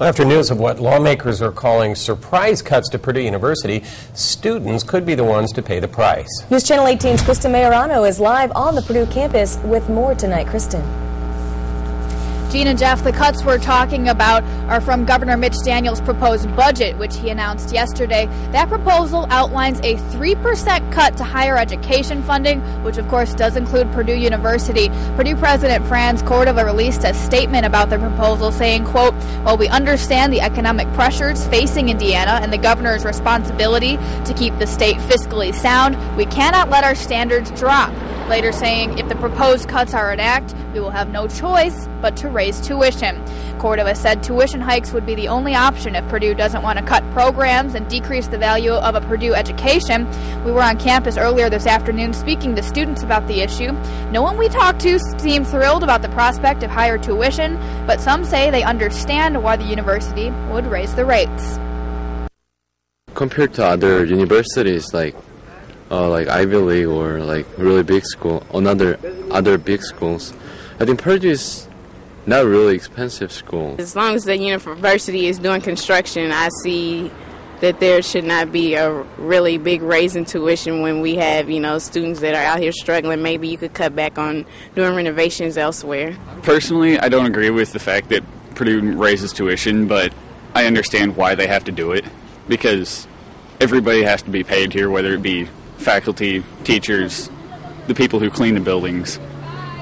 Well, after news of what lawmakers are calling surprise cuts to Purdue University, students could be the ones to pay the price. News Channel 18's Kristen Majorano is live on the Purdue campus with more tonight. Kristen. Gene and Jeff, the cuts we're talking about are from Governor Mitch Daniels' proposed budget, which he announced yesterday. That proposal outlines a 3% cut to higher education funding, which of course does include Purdue University. Purdue President Franz Cordova released a statement about the proposal saying, quote, "While we understand the economic pressures facing Indiana and the governor's responsibility to keep the state fiscally sound, we cannot let our standards drop." Later saying, if the proposed cuts are enacted, we will have no choice but to raise tuition. Cordova said tuition hikes would be the only option if Purdue doesn't want to cut programs and decrease the value of a Purdue education. We were on campus earlier this afternoon speaking to students about the issue. No one we talked to seemed thrilled about the prospect of higher tuition, but some say they understand why the university would raise the rates. Compared to other universities like Ivy League or like really big school, other big schools, I think Purdue is not really expensive school. As long as the university is doing construction, I see that there should not be a really big raise in tuition when we have, students that are out here struggling. Maybe you could cut back on doing renovations elsewhere. Personally, I don't agree with the fact that Purdue raises tuition, but I understand why they have to do it, because everybody has to be paid here, whether it be faculty, teachers, the people who clean the buildings,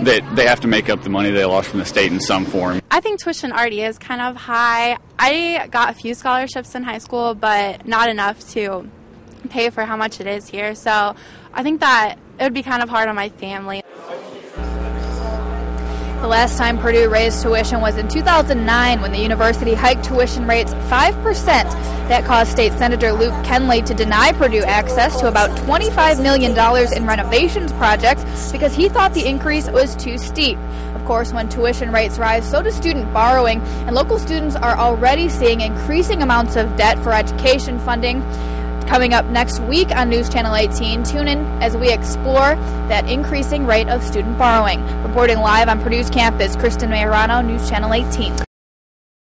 that they have to make up the money they lost from the state in some form. I think tuition already is kind of high. I got a few scholarships in high school, but not enough to pay for how much it is here. So I think that it would be kind of hard on my family. The last time Purdue raised tuition was in 2009 when the university hiked tuition rates 5%. That caused State Senator Luke Kenley to deny Purdue access to about $25 million in renovations projects because he thought the increase was too steep. Of course, when tuition rates rise, so does student borrowing, and local students are already seeing increasing amounts of debt for education funding. Coming up next week on News Channel 18, tune in as we explore that increasing rate of student borrowing. Reporting live on Purdue's campus, Kristen Majorano, News Channel 18.